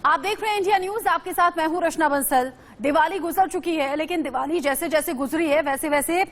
आप देख रहे हैं इंडिया न्यूज, आपके साथ मैं हूं रचना बंसल। दिवाली गुजर चुकी है, लेकिन दिवाली जैसे जैसे गुजरी है वैसे वैसे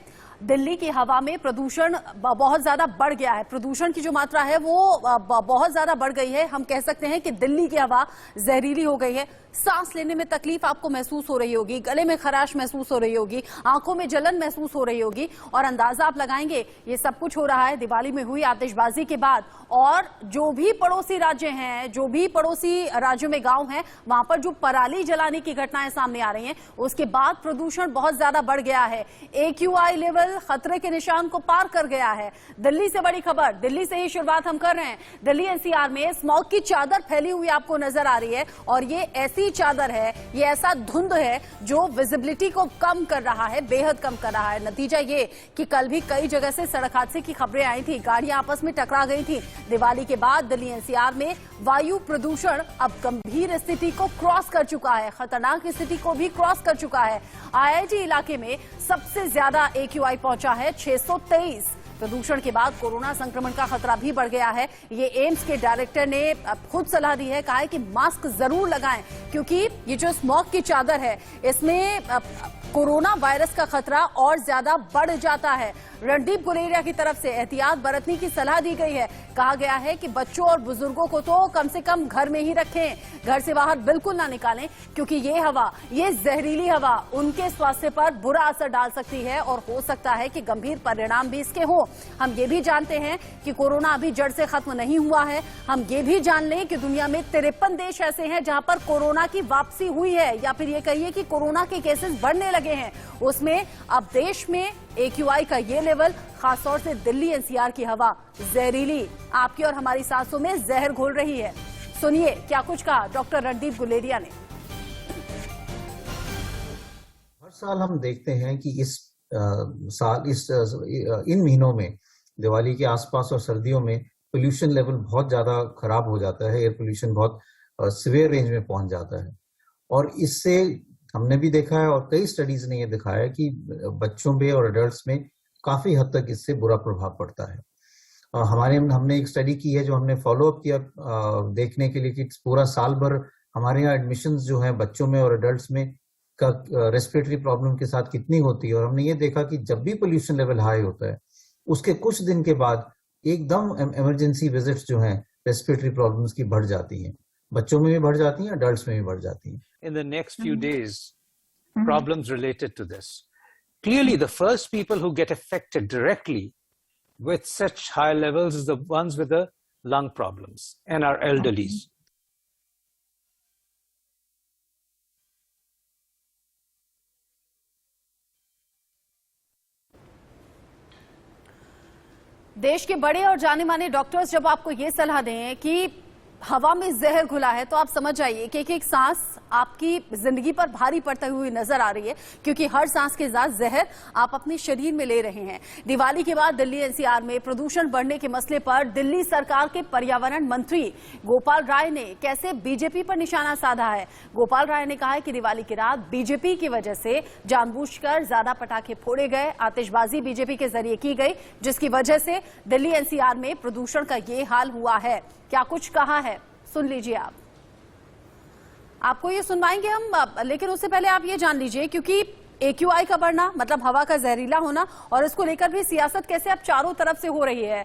दिल्ली की हवा में प्रदूषण बहुत ज्यादा बढ़ गया है। प्रदूषण की जो मात्रा है वो बहुत ज्यादा बढ़ गई है। हम कह सकते हैं कि दिल्ली की हवा जहरीली हो गई है। सांस लेने में तकलीफ आपको महसूस हो रही होगी, गले में खराश महसूस हो रही होगी, आंखों में जलन महसूस हो रही होगी। और अंदाजा आप लगाएंगे ये सब कुछ हो रहा है दिवाली में हुई आतिशबाजी के बाद। और जो भी पड़ोसी राज्य हैं, जो भी पड़ोसी राज्यों में गांव हैं, वहां पर जो पराली जलाने की घटनाएं सामने आ रही हैं, उसके बाद प्रदूषण बहुत ज्यादा बढ़ गया है। AQI लेवल खतरे के निशान को पार कर गया है। दिल्ली से बड़ी खबर, दिल्ली से ही शुरुआत हम कर रहे हैं। दिल्ली NCR में स्मॉग की चादर फैली हुई आपको नजर आ रही है, और ये ऐसी चादर है, ये ऐसा धुंध है जो विजिबिलिटी को कम कर रहा है, बेहद कम कर रहा है। नतीजा ये कि कल भी कई जगह से सड़क हादसे की खबरें आई थी, गाड़ियां आपस में टकरा गई थी। दिवाली के बाद दिल्ली NCR में वायु प्रदूषण अब गंभीर स्थिति को क्रॉस कर चुका है, खतरनाक स्थिति को भी क्रॉस कर चुका है। IIT इलाके में सबसे ज्यादा AQI पहुंचा है 623। प्रदूषण के बाद कोरोना संक्रमण का खतरा भी बढ़ गया है। ये एम्स के डायरेक्टर ने खुद सलाह दी है, कहा है कि मास्क जरूर लगाएं, क्योंकि ये जो स्मॉग की चादर है इसमें कोरोना वायरस का खतरा और ज्यादा बढ़ जाता है। रणदीप गुलेरिया की तरफ से एहतियात बरतने की सलाह दी गई है। कहा गया है कि बच्चों और बुजुर्गों को तो कम से कम घर में ही रखें, घर से बाहर बिल्कुल ना निकालें, क्योंकि ये हवा, ये जहरीली हवा उनके स्वास्थ्य पर बुरा असर डाल सकती है और हो सकता है कि गंभीर परिणाम भी इसके हों। हम ये भी जानते हैं कि कोरोना अभी जड़ से खत्म नहीं हुआ है। हम ये भी जान लें कि दुनिया में 53 देश ऐसे हैं जहां पर कोरोना की वापसी हुई है, या फिर ये कहिए कि कोरोना के केसेस बढ़ने लगे हैं। उसमें अब देश में AQI का ये लेवल, खासतौर से दिल्ली NCR की हवा जहरीली, आपकी और हमारी सांसों में जहर घोल रही है। सुनिए क्या कुछ कहा डॉक्टर रणदीप गुलेरिया ने। हर साल हम देखते हैं कि इन महीनों में, दिवाली के आसपास और सर्दियों में पोल्यूशन लेवल बहुत ज्यादा खराब हो जाता है। एयर पोल्यूशन बहुत सीवियर रेंज में पहुंच जाता है, और इससे हमने भी देखा है और कई स्टडीज ने यह दिखाया है कि बच्चों में और एडल्ट्स में काफी हद तक इससे बुरा प्रभाव पड़ता है। हमने एक स्टडी की है जो हमने फॉलो अप किया देखने के लिए कि पूरा साल भर हमारे यहाँ एडमिशंस जो हैं बच्चों में और एडल्ट्स में का रेस्पिरेटरी प्रॉब्लम के साथ कितनी होती है। और हमने ये देखा कि जब भी पोल्यूशन लेवल हाई होता है, उसके कुछ दिन के बाद एकदम इमरजेंसी विजिट्स जो हैं रेस्पिरेटरी प्रॉब्लम्स की बढ़ जाती हैं, बच्चों में भी बढ़ जाती हैं, एडल्ट्स में भी बढ़ जाती हैं। In the next few days, problems related to this. Clearly, the first people who get affected directly with such high levels is the ones with the lung problems and our elderlies. देश के बड़े और जाने माने doctors जब आपको ये सलाह दें कि हवा में जहर घुला है, तो आप समझ जाइए कि एक सांस आपकी जिंदगी पर भारी पड़ती हुई नजर आ रही है, क्योंकि हर सांस के साथ जहर आप अपने शरीर में ले रहे हैं। दिवाली के बाद दिल्ली NCR में प्रदूषण बढ़ने के मसले पर दिल्ली सरकार के पर्यावरण मंत्री गोपाल राय ने कैसे बीजेपी पर निशाना साधा है। गोपाल राय ने कहा है कि दिवाली की रात बीजेपी की वजह से जानबूझकर ज्यादा पटाखे फोड़े गए, आतिशबाजी बीजेपी के जरिए की गई, जिसकी वजह से दिल्ली NCR में प्रदूषण का ये हाल हुआ है। क्या कुछ कहा है, सुन लीजिए आप। आपको ये सुनवाएंगे हम, लेकिन उससे पहले आप ये जान लीजिए, क्योंकि AQI का बढ़ना मतलब हवा का जहरीला होना, और इसको लेकर भी सियासत कैसे अब चारों तरफ से हो रही है।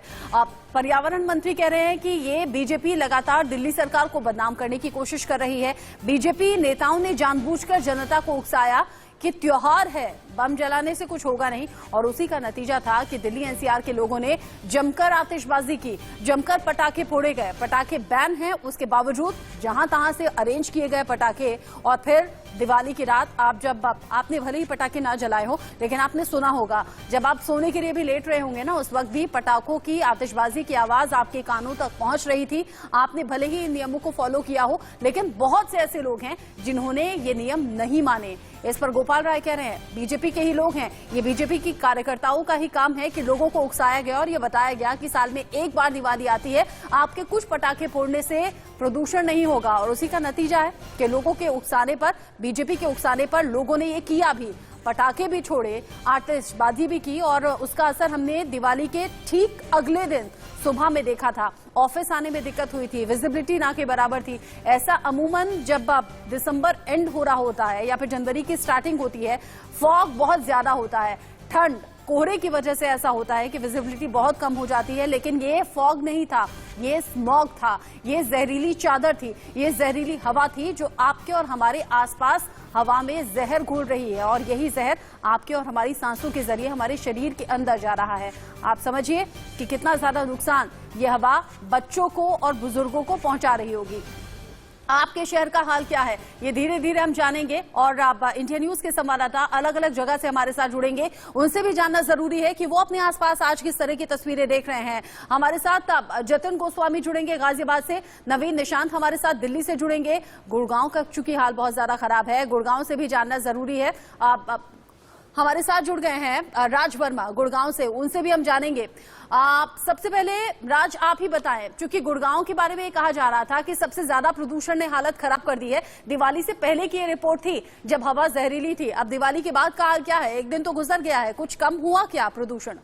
पर्यावरण मंत्री कह रहे हैं कि ये बीजेपी लगातार दिल्ली सरकार को बदनाम करने की कोशिश कर रही है। बीजेपी नेताओं ने जानबूझकर जनता को उकसाया कि त्योहार है, बम जलाने से कुछ होगा नहीं, और उसी का नतीजा था कि दिल्ली NCR के लोगों ने जमकर आतिशबाजी की, जमकर पटाखे फोड़े गए। पटाखे बैन हैं, उसके बावजूद जहां तहां से अरेंज किए गए पटाखे। और फिर दिवाली की रात आपने भले ही पटाखे ना जलाए हो, लेकिन आपने सुना होगा, जब आप सोने के लिए भी लेट रहे होंगे ना, उस वक्त भी पटाखों की, आतिशबाजी की आवाज आपके कानों तक पहुंच रही थी। आपने भले ही इन नियमों को फॉलो किया हो, लेकिन बहुत से ऐसे लोग हैं जिन्होंने ये नियम नहीं माने। इस पर गोपाल राय कह रहे हैं बीजेपी के ही लोग हैं, ये बीजेपी की कार्यकर्ताओं का ही काम है कि लोगों को उकसाया गया और ये बताया गया कि साल में एक बार दिवाली आती है, आपके कुछ पटाखे फोड़ने से प्रदूषण नहीं होगा। और उसी का नतीजा है कि लोगों के उकसाने पर, बीजेपी के उकसाने पर लोगों ने ये किया भी। पटाखे भी छोड़े, आतिशबाजी भी की और उसका असर हमने दिवाली के ठीक अगले दिन सुबह में देखा था। ऑफिस आने में दिक्कत हुई थी, विजिबिलिटी ना के बराबर थी। ऐसा अमूमन जब दिसंबर एंड हो रहा होता है या फिर जनवरी की स्टार्टिंग होती है, फॉग बहुत ज्यादा होता है, ठंड कोहरे की वजह से ऐसा होता है कि विजिबिलिटी बहुत कम हो जाती है। लेकिन ये फॉग नहीं था, ये स्मॉग था, ये जहरीली चादर थी, ये जहरीली हवा थी जो आपके और हमारे आसपास हवा में जहर घोल रही है और यही जहर आपके और हमारी सांसों के जरिए हमारे शरीर के अंदर जा रहा है। आप समझिए कि कितना ज्यादा नुकसान ये हवा बच्चों को और बुजुर्गों को पहुंचा रही होगी। आपके शहर का हाल क्या है, ये धीरे धीरे हम जानेंगे और आप इंडिया न्यूज के संवाददाता अलग अलग जगह से हमारे साथ जुड़ेंगे। उनसे भी जानना जरूरी है कि वो अपने आसपास आज किस तरह की तस्वीरें देख रहे हैं। हमारे साथ जतिन गोस्वामी जुड़ेंगे गाजियाबाद से, नवीन निशांत हमारे साथ दिल्ली से जुड़ेंगे। गुड़गांव का चूंकि हाल बहुत ज्यादा खराब है, गुड़गांव से भी जानना जरूरी है। हमारे साथ जुड़ गए हैं राज वर्मा गुड़गांव से, उनसे भी हम जानेंगे। सबसे पहले राज आप ही बताएं, क्योंकि गुड़गांव के बारे में ये कहा जा रहा था कि सबसे ज्यादा प्रदूषण ने हालत खराब कर दी है। दिवाली से पहले की ये रिपोर्ट थी जब हवा जहरीली थी, अब दिवाली के बाद का हाल क्या है? एक दिन तो गुजर गया है, कुछ कम हुआ क्या प्रदूषण?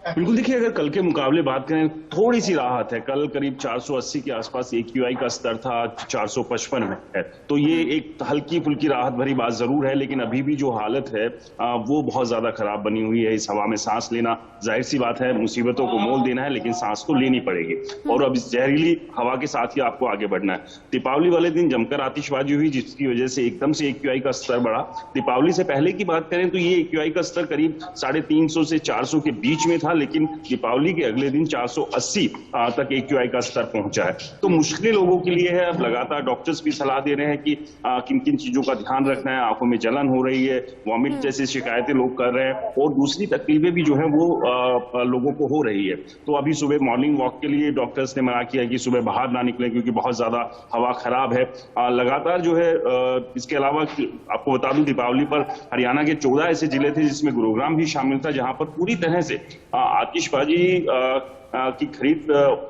बिल्कुल, देखिए अगर कल के मुकाबले बात करें थोड़ी सी राहत है। कल करीब 480 के आसपास AQI का स्तर था, 455 है, तो ये एक हल्की फुल्की राहत भरी बात जरूर है। लेकिन अभी भी जो हालत है वो बहुत ज्यादा खराब बनी हुई है। इस हवा में सांस लेना, जाहिर सी बात है मुसीबतों को मोल देना है, लेकिन सांस तो लेनी पड़ेगी और अब इस जहरीली हवा के साथ ही आपको आगे बढ़ना है। दीपावली वाले दिन जमकर आतिशबाजी हुई जिसकी वजह से एकदम से AQI का स्तर बढ़ा। दीपावली से पहले की बात करें तो ये AQI का स्तर करीब 350 से 400 के बीच में था, लेकिन दीपावली के अगले दिन 480 तक AQI का स्तर पहुंचा है। तो मुश्किल लोगों के लिए है। अब लगातार डॉक्टर्स भी सलाह दे रहे हैं कि किन किन चीजों का ध्यान रखना है। आंखों में जलन हो रही है, वॉमिट जैसी शिकायतें लोग कर रहे हैं और दूसरी तकलीफें भी जो है वो लोगों को हो रही है। तो अभी सुबह मॉर्निंग वॉक के लिए डॉक्टर्स ने मना किया कि सुबह बाहर ना निकलें क्योंकि बहुत ज्यादा हवा खराब है। लगातार जो है इसके अलावा आपको बता दूं दीपावली पर हरियाणा के 14 ऐसे जिले थे जिसमें गुरुग्राम भी शामिल था, जहां पर पूरी तरह से आतिशबाजी की खरीद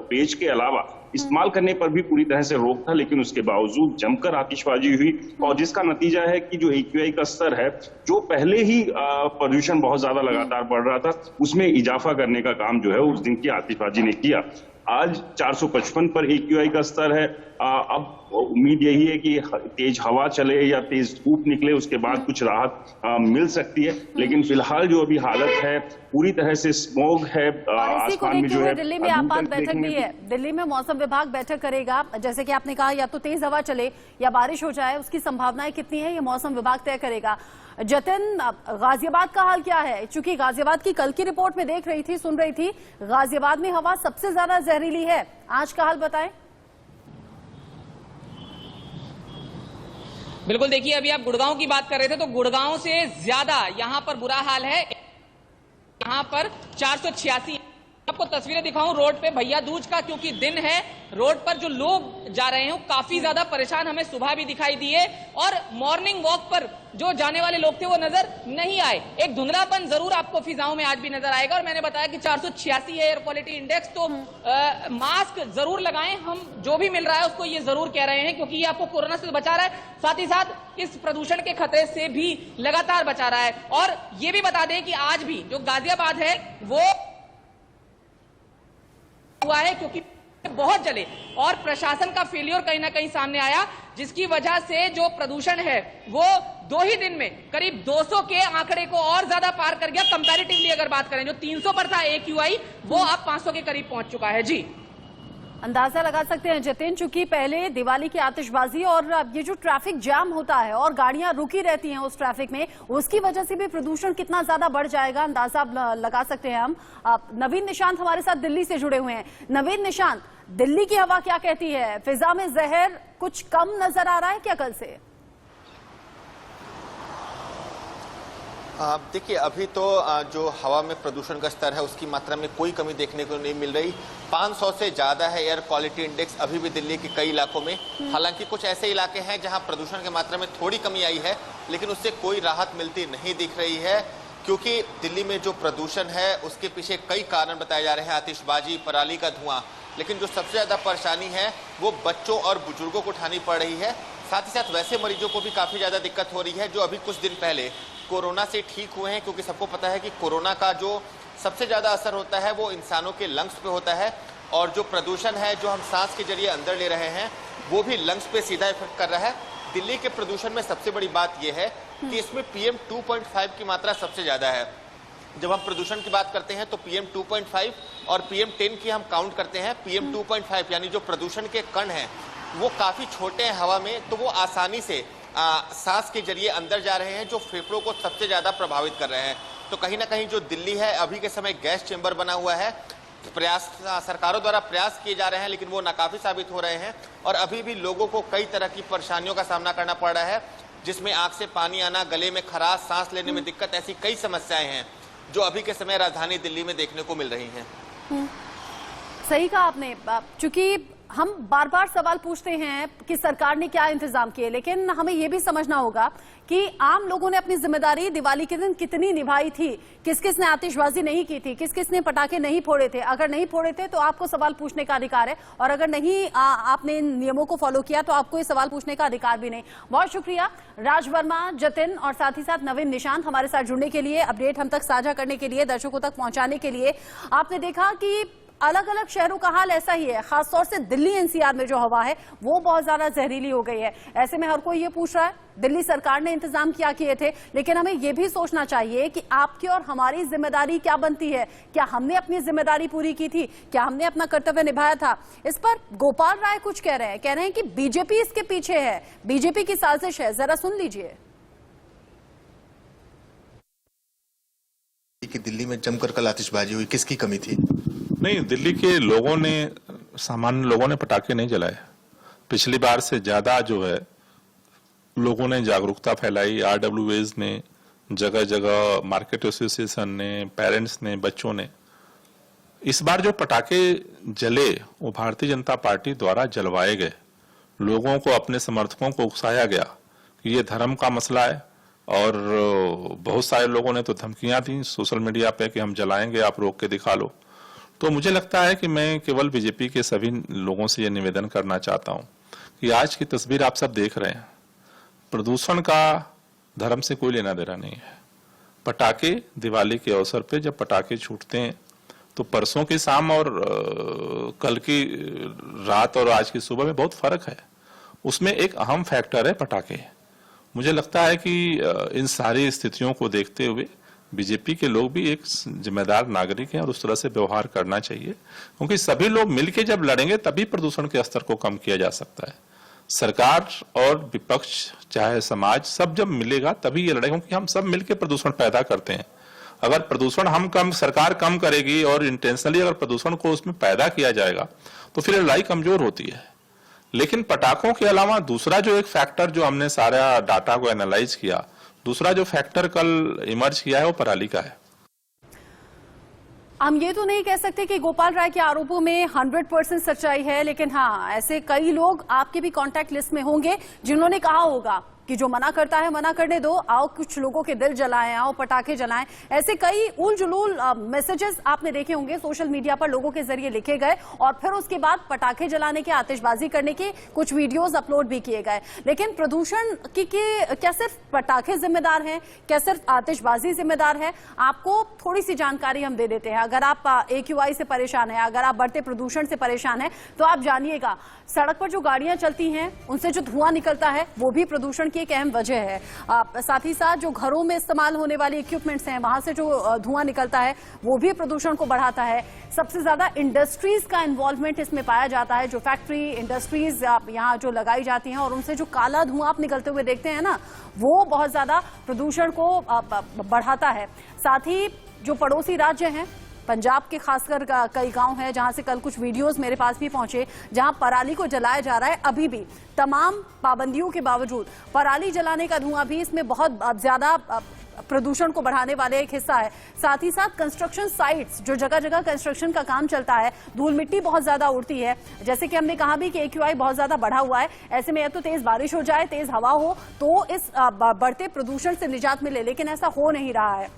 बेच के अलावा इस्तेमाल करने पर भी पूरी तरह से रोक था। लेकिन उसके बावजूद जमकर आतिशबाजी हुई और जिसका नतीजा है कि जो AQI का स्तर है, जो पहले ही प्रदूषण बहुत ज्यादा लगातार बढ़ रहा था, उसमें इजाफा करने का काम जो है उस दिन की आतिशबाजी ने किया। आज 455 पर AQI का स्तर है। अब उम्मीद यही है कि तेज हवा चले या तेज धूप निकले, उसके बाद कुछ राहत मिल सकती है। लेकिन फिलहाल जो अभी हालत है पूरी तरह से स्मॉग है। आसमान में जो है दिल्ली में आपात बैठक भी है, दिल्ली में मौसम विभाग बैठक करेगा। जैसे कि आपने कहा, या तो तेज हवा चले या बारिश हो जाए, उसकी संभावनाएं कितनी है ये मौसम विभाग तय करेगा। जतिन, गाजियाबाद का हाल क्या है? चूंकि गाजियाबाद की कल की रिपोर्ट में देख रही थी, सुन रही थी, गाजियाबाद में हवा सबसे ज्यादा जहरीली है, आज का हाल बताएं। बिल्कुल, देखिए अभी आप गुड़गांव की बात कर रहे थे तो गुड़गांव से ज्यादा यहां पर बुरा हाल है। यहां पर 486 आपको तस्वीरें दिखाऊं रोड पे भैया दूज का, क्योंकि दिन है, रोड पर जो लोग जा रहे हैं काफी ज्यादा परेशान हमें सुबह भी दिखाई दिए और मॉर्निंग वॉक पर जो जाने वाले लोग थे वो नजर नहीं आए। एक धुंधलापन जरूर आपको फिजाओं में आज भी नजर आएगा। और मैंने बताया कि 486 है एयर क्वालिटी इंडेक्स, तो मास्क जरूर लगाएं। हम जो भी मिल रहा है उसको ये जरूर कह रहे हैं क्योंकि ये आपको कोरोना से बचा रहा है, साथ ही साथ इस प्रदूषण के खतरे से भी लगातार बचा रहा है। और ये भी बता दें कि आज भी जो गाजियाबाद है वो हुआ है क्योंकि बहुत जले और प्रशासन का फेलियर कहीं ना कहीं सामने आया, जिसकी वजह से जो प्रदूषण है वो 2 ही दिन में करीब 200 के आंकड़े को और ज्यादा पार कर गया। कंपैरेटिवली अगर बात करें, जो 300 पर था AQI वो अब 500 के करीब पहुंच चुका है। जी, अंदाजा लगा सकते हैं जतिन, चूंकि पहले दिवाली की आतिशबाजी और ये जो ट्रैफिक जाम होता है और गाड़ियां रुकी रहती हैं उस ट्रैफिक में, उसकी वजह से भी प्रदूषण कितना ज्यादा बढ़ जाएगा अंदाजा लगा सकते हैं हम। नवीन निशांत हमारे साथ दिल्ली से जुड़े हुए हैं। नवीन निशांत, दिल्ली की हवा क्या कहती है? फिजा में जहर कुछ कम नजर आ रहा है क्या कल से? देखिए, अभी तो जो हवा में प्रदूषण का स्तर है उसकी मात्रा में कोई कमी देखने को नहीं मिल रही। 500 से ज्यादा है एयर क्वालिटी इंडेक्स अभी भी दिल्ली के कई इलाकों में। हालांकि कुछ ऐसे इलाके हैं जहां प्रदूषण की मात्रा में थोड़ी कमी आई है, लेकिन उससे कोई राहत मिलती नहीं दिख रही है, क्योंकि दिल्ली में जो प्रदूषण है उसके पीछे कई कारण बताए जा रहे हैं। आतिशबाजी, पराली का धुआं, लेकिन जो सबसे ज्यादा परेशानी है वो बच्चों और बुजुर्गों को उठानी पड़ रही है। साथ ही साथ वैसे मरीजों को भी काफी ज्यादा दिक्कत हो रही है जो अभी कुछ दिन पहले कोरोना से ठीक हुए हैं, क्योंकि सबको पता है कि कोरोना का जो सबसे ज़्यादा असर होता है वो इंसानों के लंग्स पे होता है, और जो प्रदूषण है जो हम सांस के जरिए अंदर ले रहे हैं वो भी लंग्स पे सीधा इफेक्ट कर रहा है। दिल्ली के प्रदूषण में सबसे बड़ी बात यह है कि इसमें PM 2.5 की मात्रा सबसे ज़्यादा है। जब हम प्रदूषण की बात करते हैं तो PM 2.5 और PM 10 की हम काउंट करते हैं। PM 2.5 यानी जो प्रदूषण के कण हैं वो काफ़ी छोटे हैं हवा में, तो वो आसानी से सांस के जरिए अंदर जा रहे हैं, जो फेफड़ों को सबसे ज़्यादा प्रभावित कर रहे हैं। तो कहीं ना कहीं जो दिल्ली है अभी के समय गैस चेंबर बना हुआ है, प्रयास सरकारों द्वारा प्रयास किए जा रहे हैं लेकिन वो नाकाफी साबित हो रहे हैं, और अभी भी लोगों को कई तरह की परेशानियों का सामना करना पड़ रहा है, जिसमें आंख से पानी आना, गले में खराश, सांस लेने में दिक्कत, ऐसी कई समस्याएं हैं जो अभी के समय राजधानी दिल्ली में देखने को मिल रही हैं। सही कहा आपने। चूंकि हम बार बार सवाल पूछते हैं कि सरकार ने क्या इंतजाम किए, लेकिन हमें यह भी समझना होगा कि आम लोगों ने अपनी जिम्मेदारी दिवाली के दिन कितनी निभाई थी, किस किस ने आतिशबाजी नहीं की थी, किस किस ने पटाखे नहीं फोड़े थे। अगर नहीं फोड़े थे तो आपको सवाल पूछने का अधिकार है, और अगर नहीं आपने इन नियमों को फॉलो किया तो आपको ये सवाल पूछने का अधिकार भी नहीं। बहुत शुक्रिया राज वर्मा, जतिन और साथ ही साथ नवीन निशांत हमारे साथ जुड़ने के लिए, अपडेट हम तक साझा करने के लिए, दर्शकों तक पहुंचाने के लिए। आपने देखा कि अलग अलग शहरों का हाल ऐसा ही है, खासतौर से दिल्ली NCR में जो हवा है वो बहुत ज्यादा जहरीली हो गई है। ऐसे में हर कोई ये पूछ रहा है दिल्ली सरकार ने इंतजाम क्या किए थे, लेकिन हमें ये भी सोचना चाहिए कि आपकी और हमारी जिम्मेदारी क्या बनती है। क्या हमने अपनी जिम्मेदारी पूरी की थी? क्या हमने अपना कर्तव्य निभाया था? इस पर गोपाल राय कुछ कह रहे हैं कि बीजेपी इसके पीछे है, बीजेपी की साजिश है। जरा सुन लीजिए। कि दिल्ली में जमकर कल आतिशबाजी हुई, किसकी कमी थी? नहीं, दिल्ली के लोगों ने, सामान्य लोगों ने पटाखे नहीं जलाए। पिछली बार से ज्यादा जो है लोगों ने जागरूकता फैलाई। RWAs ने, जगह जगह मार्केट एसोसिएशन ने, पेरेंट्स ने, बच्चों ने। इस बार जो पटाखे जले वो भारतीय जनता पार्टी द्वारा जलवाए गए। लोगों को, अपने समर्थकों को उकसाया गया कि ये धर्म का मसला है, और बहुत सारे लोगों ने तो धमकियां दी सोशल मीडिया पे कि हम जलाएंगे, आप रोक के दिखा लो। तो मुझे लगता है कि मैं केवल बीजेपी के सभी लोगों से यह निवेदन करना चाहता हूं कि आज की तस्वीर आप सब देख रहे हैं, प्रदूषण का धर्म से कोई लेना देना नहीं है। पटाखे दिवाली के अवसर पे जब पटाखे छूटते हैं तो परसों की शाम और कल की रात और आज की सुबह में बहुत फर्क है। उसमें एक अहम फैक्टर है पटाखे। मुझे लगता है कि इन सारी स्थितियों को देखते हुए बीजेपी के लोग भी एक जिम्मेदार नागरिक हैं और उस तरह से व्यवहार करना चाहिए, क्योंकि सभी लोग मिलकर जब लड़ेंगे तभी प्रदूषण के स्तर को कम किया जा सकता है। सरकार और विपक्ष, चाहे समाज, सब जब मिलेगा तभी ये लड़ेगा, क्योंकि हम सब मिलकर प्रदूषण पैदा करते हैं। अगर प्रदूषण हम कम, सरकार कम करेगी और इंटेंशनली अगर प्रदूषण को उसमें पैदा किया जाएगा तो फिर लड़ाई कमजोर होती है। लेकिन पटाखों के अलावा दूसरा जो एक फैक्टर, जो हमने सारा डाटा को एनालाइज किया, दूसरा जो फैक्टर कल इमर्ज किया है वो पराली का है। हम ये तो नहीं कह सकते कि गोपाल राय के आरोपों में 100% सच्चाई है, लेकिन हाँ, ऐसे कई लोग आपके भी कांटेक्ट लिस्ट में होंगे जिन्होंने कहा होगा कि जो मना करता है मना करने दो, आओ कुछ लोगों के दिल जलाएं, आओ पटाखे जलाएं। ऐसे कई उल जुलूल मैसेजेस आपने देखे होंगे सोशल मीडिया पर लोगों के जरिए लिखे गए, और फिर उसके बाद पटाखे जलाने के, आतिशबाजी करने के कुछ वीडियोस अपलोड भी किए गए। लेकिन प्रदूषण की क्या सिर्फ पटाखे जिम्मेदार हैं? क्या सिर्फ आतिशबाजी जिम्मेदार है? आपको थोड़ी सी जानकारी हम दे देते हैं। अगर आप AQI से परेशान है, अगर आप बढ़ते प्रदूषण से परेशान है, तो आप जानिएगा सड़क पर जो गाड़ियां चलती हैं उनसे जो धुआं निकलता है वो भी प्रदूषण एक अहम वजह है। साथ ही साथ जो घरों में इस्तेमाल होने वाली इक्विपमेंट्स हैं वहां से जो धुआं निकलता है वो भी प्रदूषण को बढ़ाता है। सबसे ज्यादा इंडस्ट्रीज का इन्वॉल्वमेंट इसमें पाया जाता है। जो फैक्ट्री इंडस्ट्रीज यहाँ जो लगाई जाती हैं और उनसे जो काला धुआं आप निकलते हुए देखते हैं ना, वो बहुत ज्यादा प्रदूषण को बढ़ाता है। साथ ही जो पड़ोसी राज्य हैं, पंजाब के खासकर कई गांव हैं जहां से कल कुछ वीडियोस मेरे पास भी पहुंचे, जहां पराली को जलाया जा रहा है। अभी भी तमाम पाबंदियों के बावजूद पराली जलाने का धुआं भी इसमें बहुत ज्यादा प्रदूषण को बढ़ाने वाले एक हिस्सा है। साथ ही साथ कंस्ट्रक्शन साइट्स, जो जगह जगह कंस्ट्रक्शन का काम चलता है, धूल मिट्टी बहुत ज्यादा उड़ती है। जैसे कि हमने कहा भी कि AQI बहुत ज्यादा बढ़ा हुआ है, ऐसे में या तो तेज बारिश हो जाए, तेज हवा हो, तो इस बढ़ते प्रदूषण से निजात मिले, लेकिन ऐसा हो नहीं रहा है।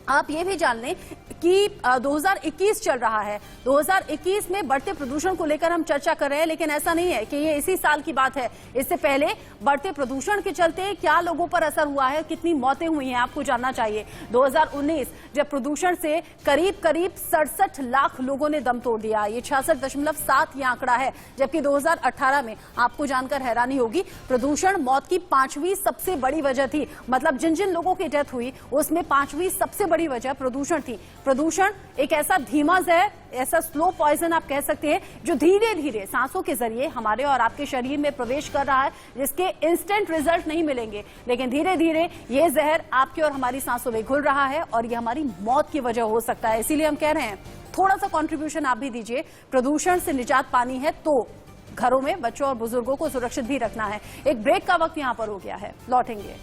आप ये भी जान लें कि 2021 चल रहा है। 2021 में बढ़ते प्रदूषण को लेकर हम चर्चा कर रहे हैं, लेकिन ऐसा नहीं है कि ये इसी साल की बात है। इससे पहले बढ़ते प्रदूषण के चलते क्या लोगों पर असर हुआ है, कितनी मौतें हुई हैं, आपको जानना चाहिए। 2019 जब प्रदूषण से करीब 67 लाख लोगों ने दम तोड़ दिया, ये 66.7 ये आंकड़ा है। जबकि 2018 में आपको जानकर हैरानी होगी, प्रदूषण मौत की 5वीं सबसे बड़ी वजह थी। मतलब जिन जिन लोगों की डेथ हुई उसमें 5वीं सबसे बड़ी वजह प्रदूषण थी। प्रदूषण एक ऐसा धीमा जहर, ऐसा स्लो पॉइजन आप कह सकते हैं, जो धीरे धीरे सांसों के जरिए हमारे और आपके शरीर में प्रवेश कर रहा है, जिसके इंस्टेंट रिजल्ट नहीं मिलेंगे, लेकिन धीरे धीरे ये जहर आपकी और हमारी सांसों में घुल रहा है और ये हमारी मौत की वजह हो सकता है। इसीलिए हम कह रहे हैं थोड़ा सा कंट्रीब्यूशन आप भी दीजिए। प्रदूषण से निजात पानी है तो घरों में बच्चों और बुजुर्गों को सुरक्षित भी रखना है। एक ब्रेक का वक्त यहां पर हो गया है, लौटेंगे।